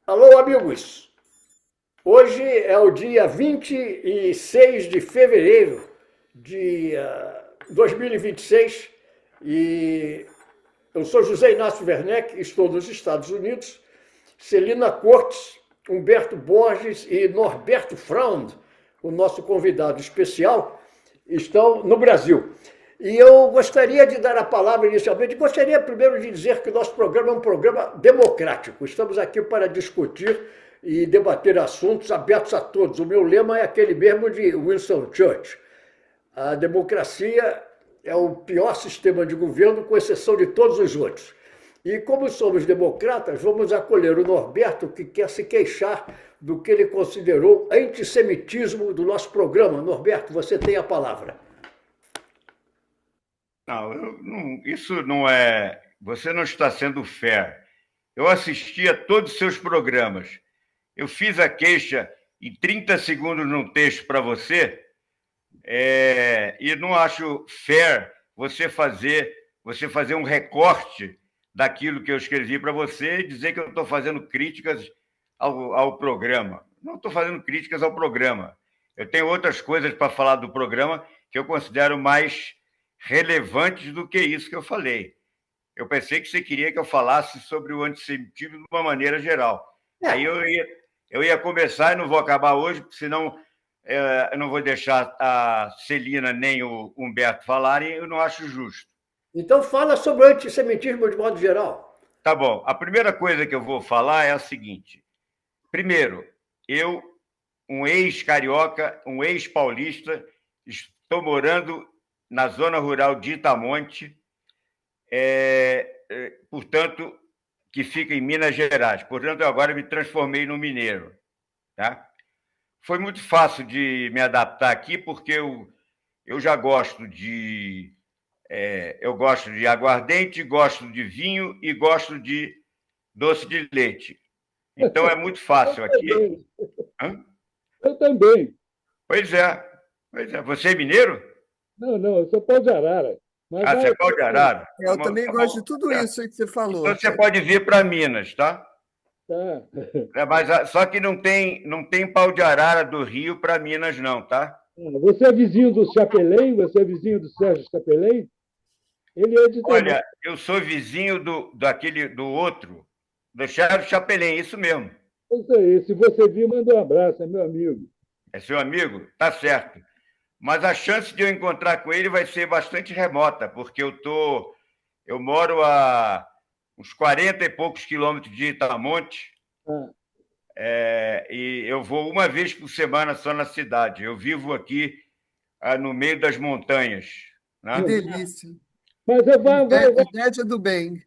Alô, amigos! Hoje é o dia 26 de fevereiro de 2026 e eu sou José Inácio Werneck, estou nos Estados Unidos. Celina Cortes, Humberto Borges e Norberto Fraund, o nosso convidado especial, estão no Brasil. E eu gostaria de dar a palavra inicialmente. Gostaria primeiro de dizer que o nosso programa é um programa democrático. Estamos aqui para discutir e debater assuntos abertos a todos. O meu lema é aquele mesmo de Winston Churchill. A democracia é o pior sistema de governo, com exceção de todos os outros. E como somos democratas, vamos acolher o Norberto, que quer se queixar do que ele considerou antissemitismo do nosso programa. Norberto, você tem a palavra. Não, isso não é. Você não está sendo fair. Eu assisti a todos os seus programas. Eu fiz a queixa em 30 segundos num texto para você, e não acho fair você fazer um recorte daquilo que eu escrevi para você e dizer que eu estou fazendo críticas ao programa. Não estou fazendo críticas ao programa. Eu tenho outras coisas para falar do programa que eu considero mais relevantes do que isso que eu falei. Eu pensei que você queria que eu falasse sobre o antissemitismo de uma maneira geral. Aí eu ia começar e não vou acabar hoje, porque senão eu não vou deixar a Celina nem o Humberto falarem, eu não acho justo. Então fala sobre o antissemitismo de modo geral. Tá bom. A primeira coisa que eu vou falar é a seguinte. Primeiro, eu, um ex-carioca, um ex-paulista, estou morando na zona rural de Itamonte, portanto, que fica em Minas Gerais. Portanto, eu agora me transformei no mineiro. Tá? Foi muito fácil de me adaptar aqui, porque eu já gosto de aguardente, gosto de vinho e gosto de doce de leite. Então, é muito fácil aqui. Hã? Eu também. Pois é. Pois é. Você é mineiro? Não, não, eu sou pau de arara. Mas Você é pau de arara? Eu também gosto de tudo isso aí que você falou. Então, você pode vir para Minas, tá? tá. Mas só que não tem pau de arara do Rio para Minas, não, tá? Você é vizinho do Chapelém? Você é vizinho do Sérgio Chapelém? Ele é de Olha, eu sou vizinho do outro, do Charles Chapelin, isso mesmo. Isso aí. Se você vir, manda um abraço, é meu amigo. É seu amigo? Tá certo. Mas a chance de eu encontrar com ele vai ser bastante remota, porque eu moro a uns 40 e poucos quilômetros de Itamonte, Ah, e eu vou uma vez por semana só na cidade. Eu vivo aqui no meio das montanhas, Que né? delícia. mas Inveja do bem.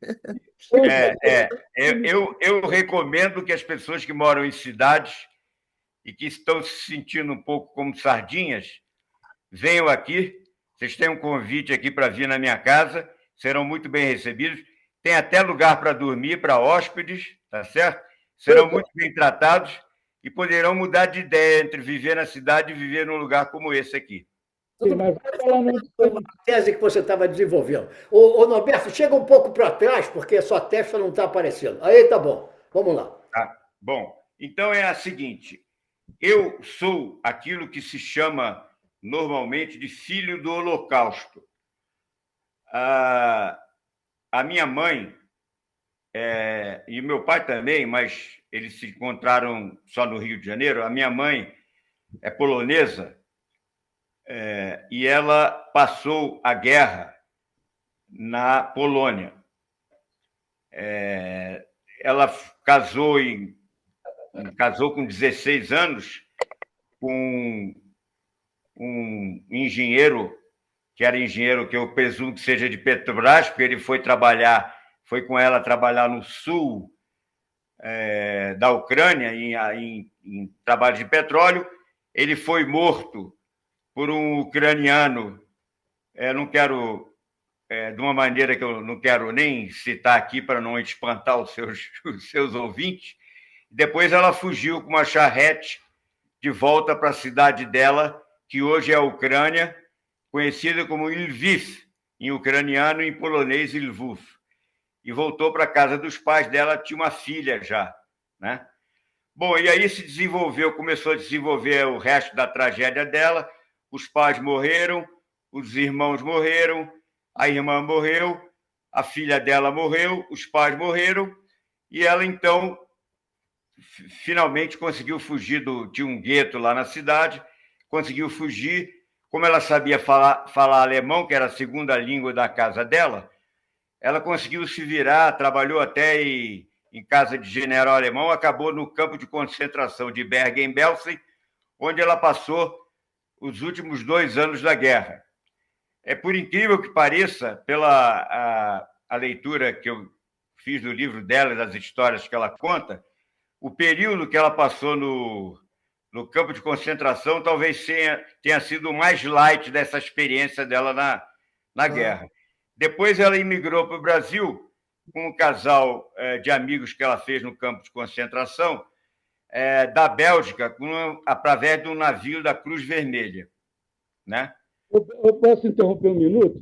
Eu recomendo que as pessoas que moram em cidades e que estão se sentindo um pouco como sardinhas venham aqui. Vocês têm um convite aqui para vir na minha casa, serão muito bem recebidos. Tem até lugar para dormir para hóspedes, tá certo? Serão muito bem tratados e poderão mudar de ideia entre viver na cidade e viver num lugar como esse aqui. sim, mas vai falar no Uma tese que você estava desenvolvendo. Ô, Norberto, chega um pouco para trás, porque a sua testa não está aparecendo. Aí tá bom. Vamos lá. Tá? Bom, então é a seguinte: eu sou aquilo que se chama normalmente de filho do Holocausto. A minha mãe e meu pai também, mas eles se encontraram só no Rio de Janeiro. A minha mãe é polonesa, e ela passou a guerra na Polônia. Ela casou com 16 anos com um engenheiro, que era engenheiro que eu presumo que seja de Petrobras, porque ele foi com ela trabalhar no sul da Ucrânia, em trabalho de petróleo. Ele foi morto por um ucraniano, não quero, de uma maneira que eu não quero nem citar aqui para não espantar os seus ouvintes. Depois ela fugiu com uma charrete de volta para a cidade dela, que hoje é a Ucrânia, conhecida como Lviv, em ucraniano, e em polonês Lvów. E voltou para a casa dos pais dela, tinha uma filha já, né? Bom, e aí começou a desenvolver o resto da tragédia dela. Os pais morreram, os irmãos morreram, a irmã morreu, a filha dela morreu, os pais morreram, e ela, então, finalmente conseguiu fugir tinha um gueto lá na cidade, conseguiu fugir. Como ela sabia falar alemão, que era a segunda língua da casa dela, ela conseguiu se virar, trabalhou até em casa de general alemão, acabou no campo de concentração de Bergen-Belsen, onde ela passou os últimos 2 anos da guerra. Por incrível que pareça, pela a leitura que eu fiz do livro dela, das histórias que ela conta, o período que ela passou no campo de concentração talvez tenha sido o mais light dessa experiência dela na guerra. Depois ela imigrou para o Brasil com um casal de amigos que ela fez no campo de concentração, da Bélgica, através de um navio da Cruz Vermelha. Né? Eu posso interromper um minuto?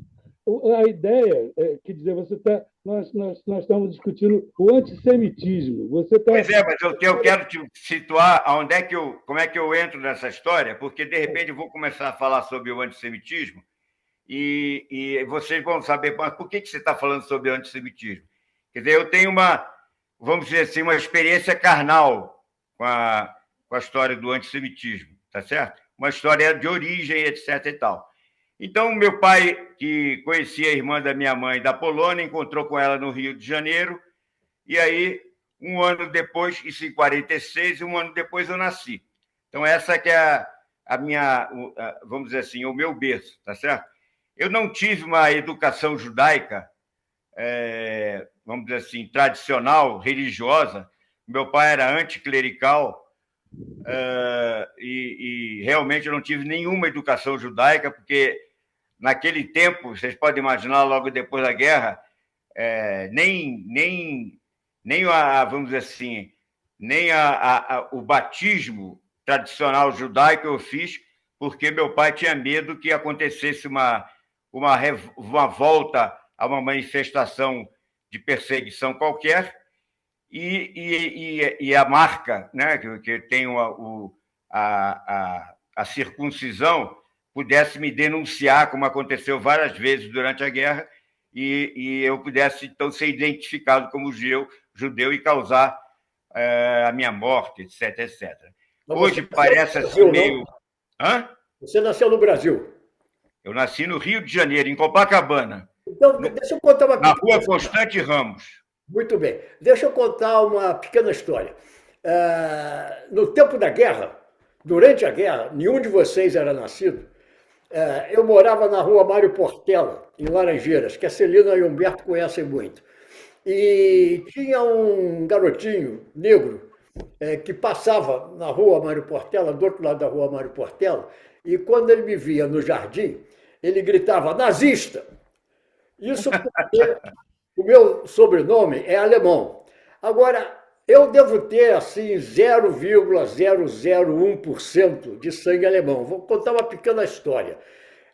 A ideia é, quer dizer, nós estamos discutindo o antissemitismo. Pois é, mas eu quero te situar como é que eu entro nessa história, porque, de repente, eu vou começar a falar sobre o antissemitismo e vocês vão saber, mas por que você está falando sobre o antissemitismo? Quer dizer, eu tenho vamos dizer assim, uma experiência carnal com a história do antissemitismo, tá certo? Uma história de origem, etc. e tal. Então, meu pai, que conhecia a irmã da minha mãe da Polônia, encontrou com ela no Rio de Janeiro, e aí, um ano depois, isso em 46, um ano depois eu nasci. Então, essa que é a minha, vamos dizer assim, o meu berço, tá certo? Eu não tive uma educação judaica, vamos dizer assim, tradicional, religiosa. Meu pai era anticlerical, e realmente eu não tive nenhuma educação judaica, porque naquele tempo, vocês podem imaginar, logo depois da guerra, nem vamos dizer assim, nem o batismo tradicional judaico eu fiz, porque meu pai tinha medo que acontecesse uma volta a uma manifestação de perseguição qualquer, e a marca, né, que tem a circuncisão, pudesse me denunciar, como aconteceu várias vezes durante a guerra, e eu pudesse, então, ser identificado como judeu e causar a minha morte, etc, etc. Mas hoje parece assim Brasil, meio... não? Hã? Você nasceu no Brasil. Eu nasci no Rio de Janeiro, em Copacabana, Então, deixa eu contar uma na pequena rua Constante Ramos. Muito bem. Deixa eu contar uma pequena história. No tempo da guerra, durante a guerra, nenhum de vocês era nascido. Eu morava na rua Mário Portela, em Laranjeiras, que a Celina e o Humberto conhecem muito. E tinha um garotinho negro que passava na rua Mário Portela, do outro lado da rua Mário Portela, e quando ele me via no jardim, ele gritava, nazista! Isso porque o meu sobrenome é alemão. Agora, eu devo ter, assim, 0,001% de sangue alemão. Vou contar uma pequena história.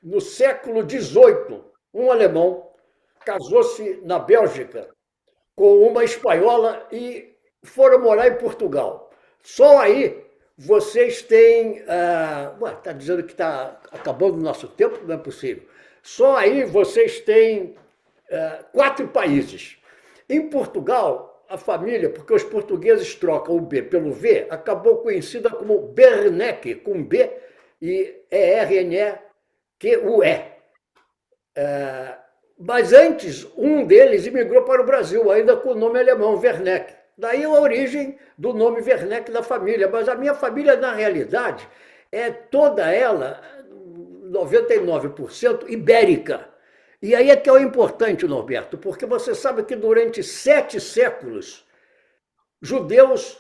No século XVIII, um alemão casou-se na Bélgica com uma espanhola e foram morar em Portugal. Só aí vocês têm... Está dizendo que está acabando o nosso tempo? Não é possível. Só aí vocês têm 4 países. Em Portugal, a família, porque os portugueses trocam o B pelo V, acabou conhecida como Bernec, com B e E-R-N-E-Q-U-E. Mas antes, um deles imigrou para o Brasil, ainda com o nome alemão, Werneck. Daí a origem do nome Werneck da família. Mas a minha família, na realidade, é toda ela, 99%, ibérica. E aí é que é o importante, Norberto, porque você sabe que durante 7 séculos, judeus,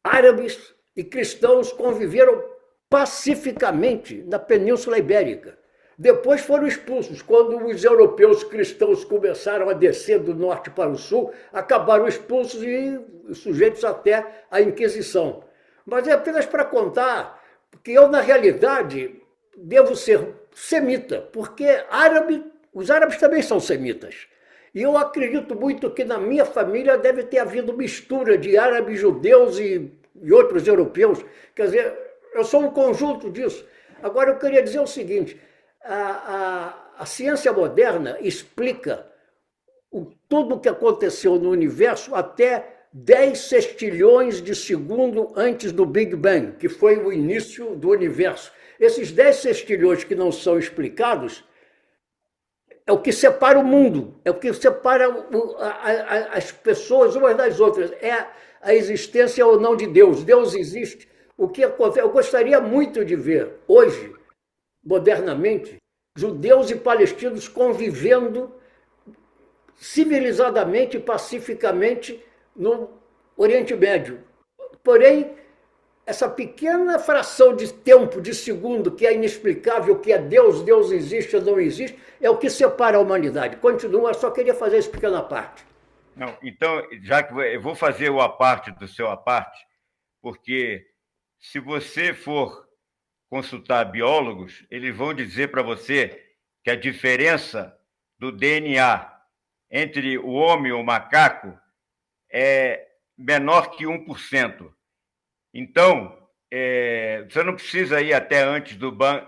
árabes e cristãos conviveram pacificamente na Península Ibérica. Depois foram expulsos. Quando os europeus cristãos começaram a descer do norte para o sul, acabaram expulsos e sujeitos até à Inquisição. Mas é apenas para contar que eu, na realidade, devo ser semita, porque os árabes também são semitas. E eu acredito muito que na minha família deve ter havido mistura de árabes, judeus e e outros europeus. Quer dizer, eu sou um conjunto disso. Agora, eu queria dizer o seguinte, a ciência moderna explica tudo o que aconteceu no universo até 10 sextilhões de segundo antes do Big Bang, que foi o início do universo. Esses 10 sextilhões que não são explicados é o que separa o mundo, é o que separa as pessoas umas das outras, é a existência ou não de Deus. Deus existe. O que acontece? Eu gostaria muito de ver, hoje, modernamente, judeus e palestinos convivendo civilizadamente e pacificamente no Oriente Médio. Porém, essa pequena fração de tempo, de segundo, que é inexplicável, que é Deus, Deus existe ou não existe, é o que separa a humanidade. Continua, eu só queria fazer essa pequena parte. Não, então, já que eu vou fazer o à parte do seu à parte, porque se você for consultar biólogos, eles vão dizer para você que a diferença do DNA entre o homem e o macaco é menor que 1%. Então, você não precisa ir até antes do Bang.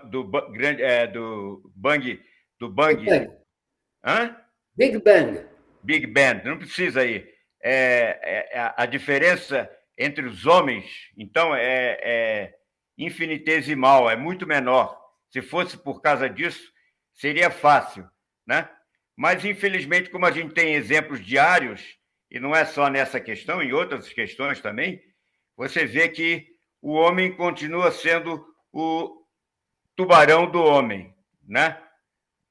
Hã? Big Bang. Big Bang, não precisa ir. A diferença entre os homens, então, é infinitesimal, é muito menor. Se fosse por causa disso, seria fácil, né? Mas, infelizmente, como a gente tem exemplos diários, e não é só nessa questão, em outras questões também, você vê que o homem continua sendo o tubarão do homem, né?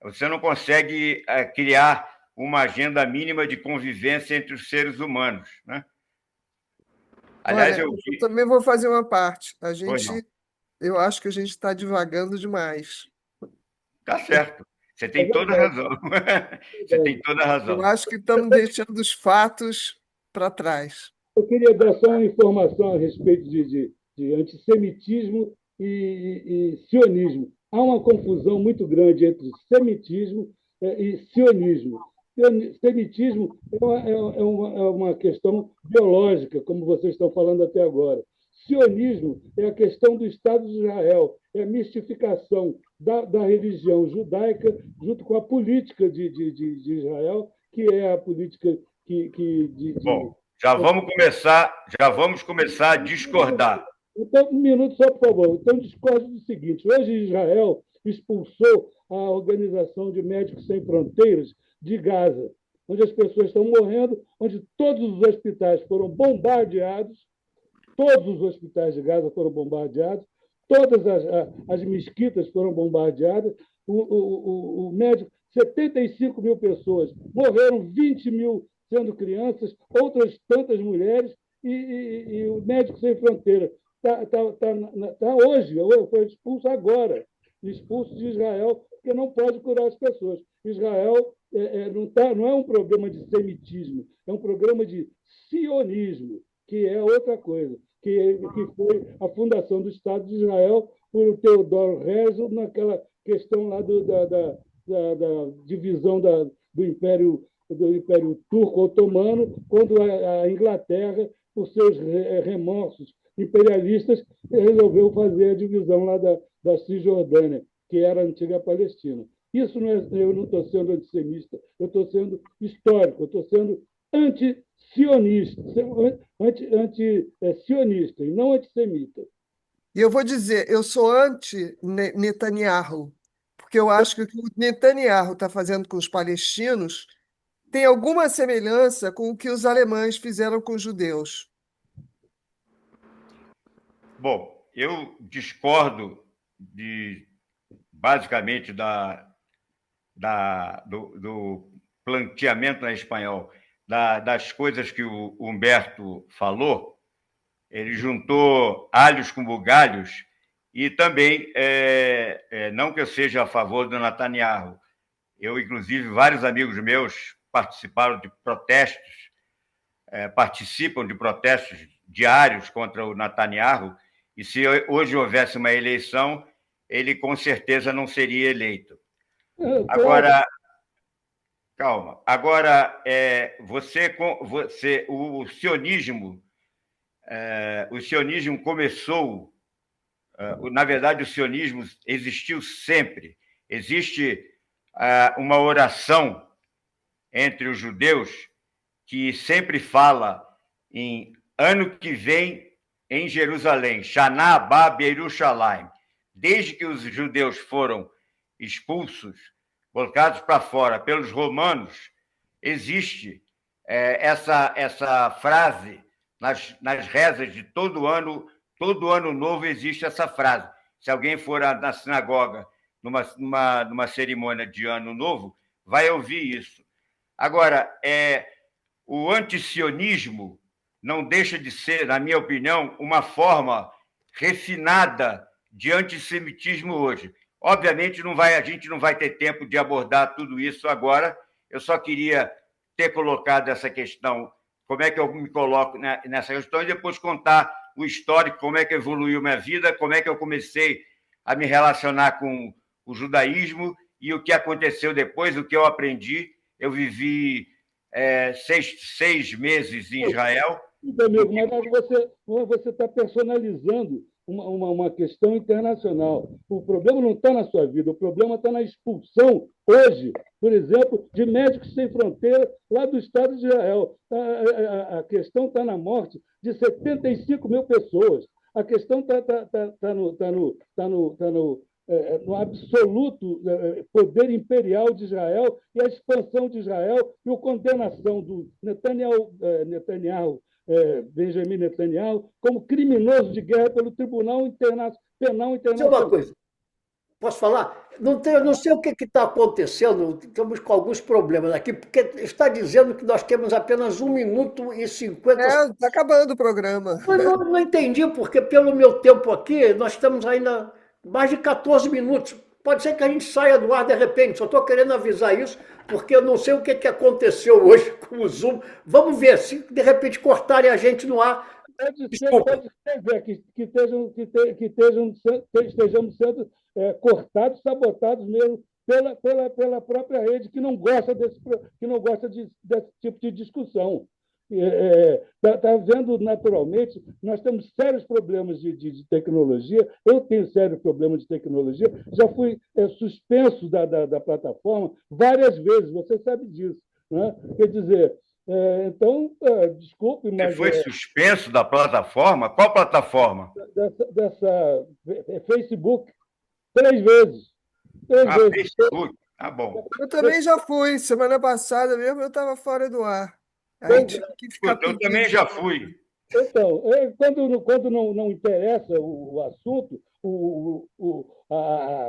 Você não consegue criar uma agenda mínima de convivência entre os seres humanos, né? Aliás, eu também vou fazer uma parte. Eu acho que a gente está divagando demais. Tá certo. Você tem toda a razão. Você tem toda a razão. Eu acho que estamos deixando os fatos para trás. Eu queria dar só uma informação a respeito de antissemitismo e sionismo. Há uma confusão muito grande entre semitismo e sionismo. Semitismo é uma questão biológica, como vocês estão falando até agora. Sionismo é a questão do Estado de Israel, é a mistificação da religião judaica junto com a política de Israel, que é a política Bom, já vamos começar a discordar. Então, um minuto só, por favor. Então, discordo do seguinte: hoje Israel expulsou a Organização de Médicos Sem Fronteiras de Gaza, onde as pessoas estão morrendo, onde todos os hospitais foram bombardeados, todos os hospitais de Gaza foram bombardeados, todas as mesquitas foram bombardeadas, o médico, 75 mil pessoas, morreram 20 mil sendo crianças, outras tantas mulheres, e o Médicos Sem Fronteira está hoje, foi expulso agora, expulso de Israel, porque não pode curar as pessoas. Israel não é um problema de semitismo, é um problema de sionismo, que é outra coisa, que foi a fundação do Estado de Israel por Teodoro Herzl, naquela questão lá da divisão do Império Turco-Otomano, quando a Inglaterra, por seus remorsos imperialistas, resolveu fazer a divisão lá da Cisjordânia, que era a antiga Palestina. Isso não é, eu não estou sendo antissemita, eu estou sendo histórico, eu estou sendo anti-sionista, anti-sionista e não antissemita. E eu vou dizer, eu sou anti-Netanyahu, porque eu acho que o que o Netanyahu está fazendo com os palestinos tem alguma semelhança com o que os alemães fizeram com os judeus. Bom, eu discordo basicamente do planteamento em espanhol, das coisas que o Humberto falou. Ele juntou alhos com bugalhos e também, não que eu seja a favor do Netanyahu, inclusive, vários amigos meus participaram de protestos, participam de protestos diários contra o Netanyahu, e se hoje houvesse uma eleição, ele com certeza não seria eleito. Agora, calma. Agora, o sionismo, o sionismo começou, na verdade, o sionismo existiu sempre. Existe uma oração entre os judeus que sempre fala em ano que vem em Jerusalém, Shana Abá Beirushalayim. Desde que os judeus foram expulsos, colocados para fora pelos romanos, existe essa frase nas rezas de todo ano novo existe essa frase. Se alguém for na sinagoga numa cerimônia de ano novo, vai ouvir isso. Agora, o antisionismo não deixa de ser, na minha opinião, uma forma refinada de antissemitismo hoje. Obviamente, a gente não vai ter tempo de abordar tudo isso agora. Eu só queria ter colocado essa questão, como é que eu me coloco nessa questão, e depois contar o histórico, como é que evoluiu minha vida, como é que eu comecei a me relacionar com o judaísmo e o que aconteceu depois, o que eu aprendi. Eu vivi 6 meses em Israel. Amigo, mas você está personalizando uma questão internacional. O problema não está na sua vida, o problema está na expulsão, hoje, por exemplo, de Médicos Sem Fronteira lá do Estado de Israel. A questão está na morte de 75 mil pessoas. A questão está no absoluto poder imperial de Israel e a expansão de Israel e a condenação do Netanyahu, Benjamin Netanyahu, como criminoso de guerra pelo Tribunal Penal Internacional. Uma coisa, posso falar? Não sei o que está acontecendo, estamos com alguns problemas aqui, porque está dizendo que nós temos apenas 1 minuto e 50 segundos. Está acabando o programa. Mas não entendi, porque pelo meu tempo aqui, nós estamos ainda mais de 14 minutos. Pode ser que a gente saia do ar de repente, só estou querendo avisar isso, porque eu não sei o que aconteceu hoje com o Zoom. Vamos ver, se de repente cortarem a gente no ar. Pode ser que estejamos sendo cortados, sabotados mesmo pela própria rede, que não gosta desse tipo de discussão. Está vendo naturalmente, nós temos sérios problemas de tecnologia, eu tenho sérios problemas de tecnologia, já fui suspenso da plataforma várias vezes, você sabe disso. Né? Quer dizer, então, desculpe, mas... Você foi suspenso da plataforma? Qual plataforma? Dessa Facebook, 3 vezes. 3 vezes. Facebook, tá bom. Eu também já fui, semana passada mesmo eu estava fora do ar. Eu também já fui. Então, quando não interessa o assunto,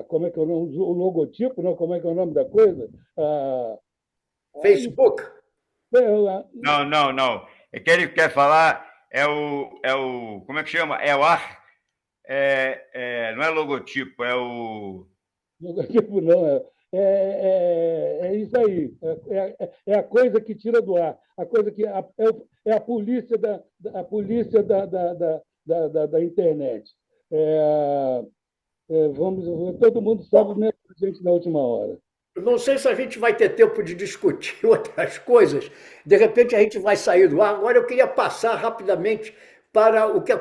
como é que é o nome? O logotipo, não, como é que é o nome da coisa? Facebook. Não. É que ele quer falar como é que chama? É o ar. Não é logotipo, é o... Logotipo não, é isso aí. É a coisa que tira do ar. A coisa que é a polícia da internet. Todo mundo sabe mesmo a gente na última hora. Não sei se a gente vai ter tempo de discutir outras coisas. De repente a gente vai sair do ar. Agora eu queria passar rapidamente para o que aconteceu